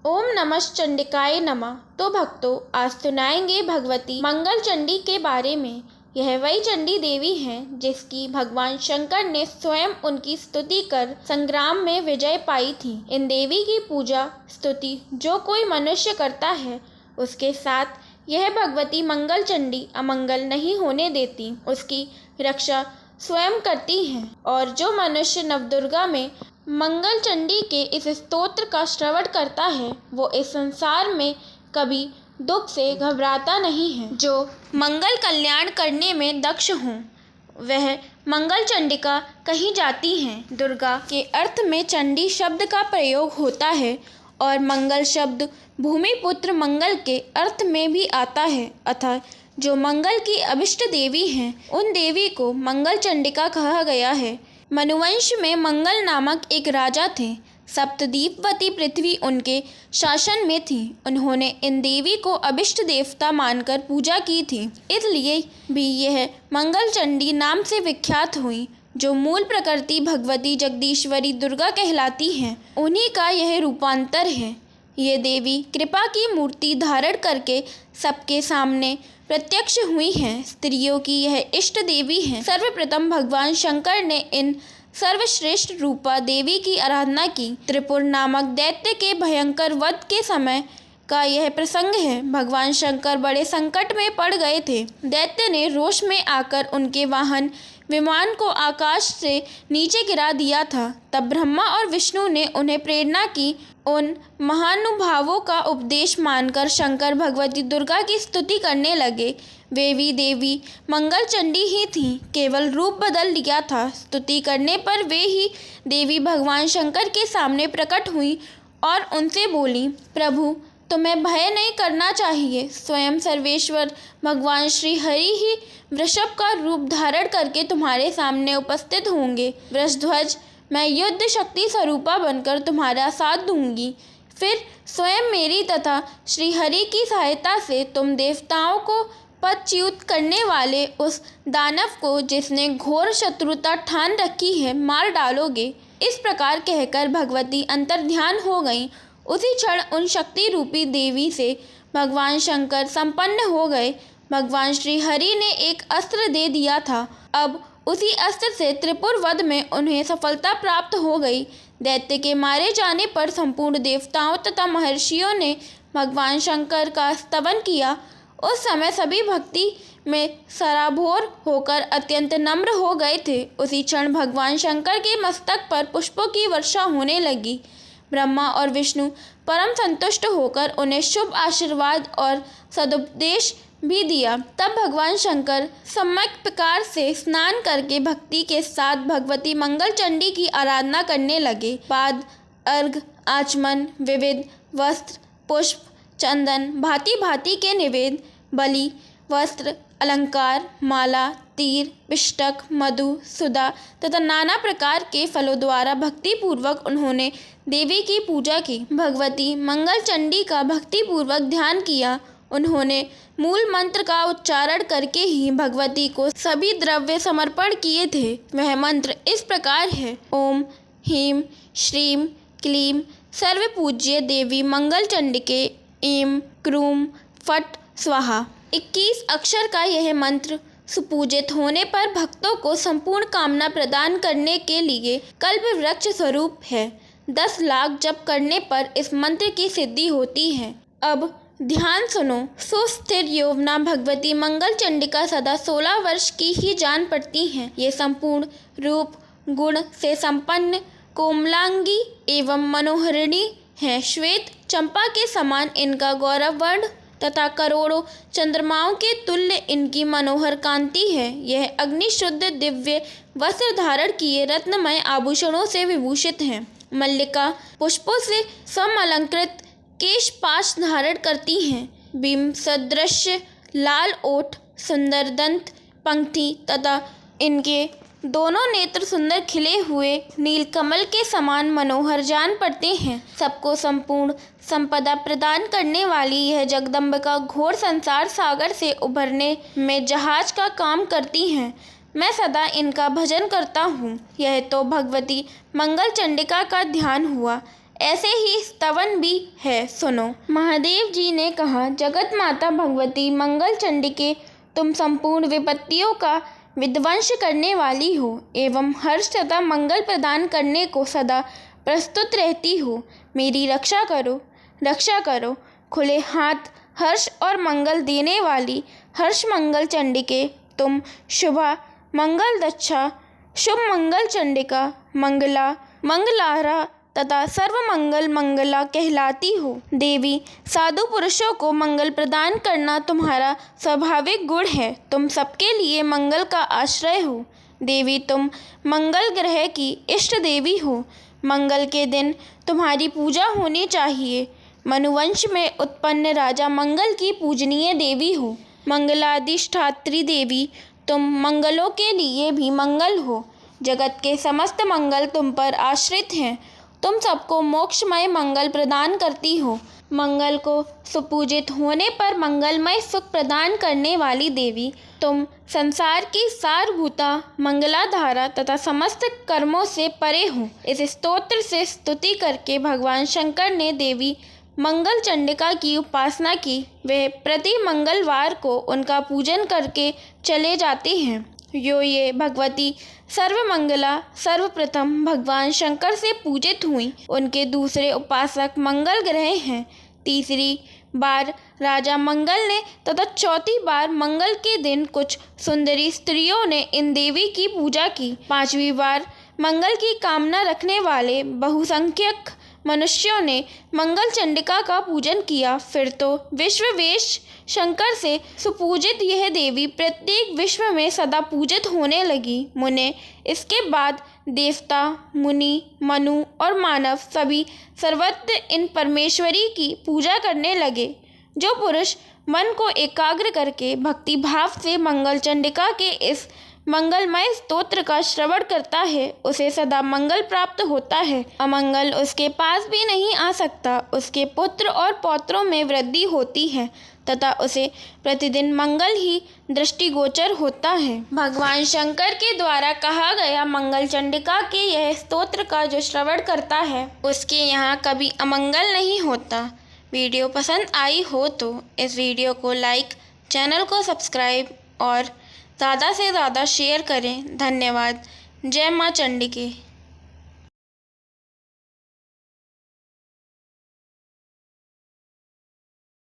ओम नमः चंडिकाय नमः। तो भक्तों, आज सुनाएंगे भगवती मंगल चंडी के बारे में। यह वही चंडी देवी हैं जिसकी भगवान शंकर ने स्वयं उनकी स्तुति कर संग्राम में विजय पाई थी। इन देवी की पूजा स्तुति जो कोई मनुष्य करता है, उसके साथ यह भगवती मंगल चंडी अमंगल नहीं होने देती, उसकी रक्षा स्वयं करती हैं। और जो मनुष्य नवदुर्गा में मंगल चंडी के इस स्तोत्र का श्रवण करता है, वो इस संसार में कभी दुख से घबराता नहीं है। जो मंगल कल्याण करने में दक्ष हों, वह मंगल चंडिका कही जाती हैं। दुर्गा के अर्थ में चंडी शब्द का प्रयोग होता है और मंगल शब्द भूमिपुत्र मंगल के अर्थ में भी आता है। अतः जो मंगल की अभिष्ट देवी हैं, उन देवी को मंगल चंडिका कहा गया है। मनुवंश में मंगल नामक एक राजा थे। सप्तद्वीपवती पृथ्वी उनके शासन में थी। उन्होंने इन देवी को अभिष्ट देवता मानकर पूजा की थी, इसलिए भी यह मंगल चंडी नाम से विख्यात हुई। जो मूल प्रकृति भगवती जगदीश्वरी दुर्गा कहलाती हैं, उन्हीं का यह रूपांतर है। ये देवी कृपा की मूर्ति धारण करके सबके सामने प्रत्यक्ष हुई हैं। स्त्रियों की यह इष्ट देवी हैं। सर्वप्रथम भगवान शंकर ने इन सर्वश्रेष्ठ रूपा देवी की आराधना की। त्रिपुर नामक दैत्य के भयंकर वध के समय का यह प्रसंग है। भगवान शंकर बड़े संकट में पड़ गए थे। दैत्य ने रोष में आकर उनके वाहन विमान को आकाश से नीचे गिरा दिया था। तब ब्रह्मा और विष्णु ने उन्हें प्रेरणा की। उन महानुभावों का उपदेश मानकर शंकर भगवती दुर्गा की स्तुति करने लगे। वे भी देवी मंगल चंडी ही थीं, केवल रूप बदल लिया था। स्तुति करने पर वे ही देवी भगवान शंकर के सामने प्रकट हुई और उनसे बोली, प्रभु, तुम्हें भय नहीं करना चाहिए। स्वयं सर्वेश्वर भगवान श्री हरि ही वृषभ का रूप धारण करके तुम्हारे सामने उपस्थित होंगे। वृषध्वज, मैं युद्ध शक्ति स्वरूपा बनकर तुम्हारा साथ दूंगी। फिर स्वयं मेरी तथा श्री हरि की सहायता से तुम देवताओं को पदच्युत करने वाले उस दानव को, जिसने घोर शत्रुता ठान रखी है, मार डालोगे। इस प्रकार कहकर भगवती अंतर्ध्यान हो गईं। उसी क्षण उन शक्ति रूपी देवी से भगवान शंकर संपन्न हो गए। भगवान श्री हरि ने एक अस्त्र दे दिया था। अब उसी अस्त्र से त्रिपुर वध में उन्हें सफलता प्राप्त हो गई। दैत्य के मारे जाने पर संपूर्ण देवताओं तथा महर्षियों ने भगवान शंकर का स्तवन किया। उस समय सभी भक्ति में सराबोर होकर अत्यंत नम्र हो गए थे। उसी क्षण भगवान शंकर के मस्तक पर पुष्पों की वर्षा होने लगी। ब्रह्मा और विष्णु परम संतुष्ट होकर उन्हें शुभ आशीर्वाद और सदुपदेश भी दिया। तब भगवान शंकर सम्यक प्रकार से स्नान करके भक्ति के साथ भगवती मंगल चंडी की आराधना करने लगे। बाद अर्घ, आचमन, विविध वस्त्र, पुष्प, चंदन, भांति भांति के निवेद, बलि, वस्त्र, अलंकार, माला, तीर, पिष्टक, मधु, सुधा तथा नाना प्रकार के फलों द्वारा भक्ति पूर्वक उन्होंने देवी की पूजा की। भगवती मंगल चंडी का भक्ति पूर्वक ध्यान किया। उन्होंने मूल मंत्र का उच्चारण करके ही भगवती को सभी द्रव्य समर्पण किए थे। वह मंत्र इस प्रकार है, ओम ह्रीं श्रीं क्लीं सर्वपूज्य देवी मंगल चंडिके ऐं क्रूं फट् स्वाहा। 21 अक्षर का यह मंत्र सुपूजित होने पर भक्तों को संपूर्ण कामना प्रदान करने के लिए कल्प वृक्ष स्वरूप है। 10 लाख जप करने पर इस मंत्र की सिद्धि होती है। अब ध्यान सुनो। सुस्थिर यौवना भगवती मंगल चंडिका सदा 16 वर्ष की ही जान पड़ती हैं। ये संपूर्ण रूप गुण से संपन्न कोमलांगी एवं मनोहरिणी हैं। श्वेत चंपा के समान इनका गौरव वर्ण तथा करोड़ों चंद्रमाओं के तुल्य इनकी मनोहर कांति है। यह अग्निशुद्ध दिव्य वस्त्र धारण किए रत्नमय आभूषणों से विभूषित हैं। मल्लिका पुष्पों से समलंकृत केश पाश धारण करती हैं। बिंब सदृश लाल ओठ, सुंदर दंत पंक्ति तथा इनके दोनों नेत्र सुंदर खिले हुए नीलकमल के समान मनोहर जान पड़ते हैं। सबको संपूर्ण संपदा प्रदान करने वाली यह जगदम्बिका घोर संसार सागर से उभरने में जहाज का काम करती हैं। मैं सदा इनका भजन करता हूँ। यह तो भगवती मंगल चंडिका का ध्यान हुआ। ऐसे ही स्तवन भी है, सुनो। महादेव जी ने कहा, जगत माता भगवती मंगल चंडिके, तुम संपूर्ण विपत्तियों का विध्वंस करने वाली हो एवं हर्ष तथा मंगल प्रदान करने को सदा प्रस्तुत रहती हो। मेरी रक्षा करो, रक्षा करो। खुले हाथ हर्ष और मंगल देने वाली हर्ष मंगल चंडिके, तुम शुभा मंगल दक्षा, शुभ मंगल चंडिका, मंगला, मंगलारा तथा सर्वमंगल मंगला कहलाती हो। देवी, साधु पुरुषों को मंगल प्रदान करना तुम्हारा स्वाभाविक गुण है। तुम सबके लिए मंगल का आश्रय हो। देवी, तुम मंगल ग्रह की इष्ट देवी हो। मंगल के दिन तुम्हारी पूजा होनी चाहिए। मनुवंश में उत्पन्न राजा मंगल की पूजनीय देवी हो। मंगलाधिष्ठात्री देवी, तुम मंगलों के लिए भी मंगल हो। जगत के समस्त मंगल तुम पर आश्रित हैं। तुम सबको मोक्षमय मंगल प्रदान करती हो। मंगल को सुपूजित होने पर मंगलमय सुख प्रदान करने वाली देवी, तुम संसार की सारभूता मंगलाधारा तथा समस्त कर्मों से परे हो। इस स्तोत्र से स्तुति करके भगवान शंकर ने देवी मंगल चंडिका की उपासना की। वे प्रति मंगलवार को उनका पूजन करके चले जाते हैं। ये भगवती सर्वमंगला सर्वप्रथम भगवान शंकर से पूजित हुई। उनके दूसरे उपासक मंगल ग्रह हैं। तीसरी बार राजा मंगल ने तथा चौथी बार मंगल के दिन कुछ सुंदरी स्त्रियों ने इन देवी की पूजा की। पांचवी बार मंगल की कामना रखने वाले बहुसंख्यक मनुष्यों ने मंगल चंडिका का पूजन किया। फिर तो विश्ववेश शंकर से सुपूजित यह देवी प्रत्येक विश्व में सदा पूजित होने लगी। मुने, इसके बाद देवता, मुनि, मनु और मानव सभी सर्वत्र इन परमेश्वरी की पूजा करने लगे। जो पुरुष मन को एकाग्र करके भक्ति भाव से मंगल चंडिका के इस मंगलमय स्तोत्र का श्रवण करता है, उसे सदा मंगल प्राप्त होता है। अमंगल उसके पास भी नहीं आ सकता। उसके पुत्र और पौत्रों में वृद्धि होती है तथा उसे प्रतिदिन मंगल ही दृष्टिगोचर होता है। भगवान शंकर के द्वारा कहा गया मंगल चंडिका के यह स्तोत्र का जो श्रवण करता है, उसके यहाँ कभी अमंगल नहीं होता। वीडियो पसंद आई हो तो इस वीडियो को लाइक, चैनल को सब्सक्राइब और ज़्यादा से ज़्यादा शेयर करें। धन्यवाद। जय माँ चंडिके।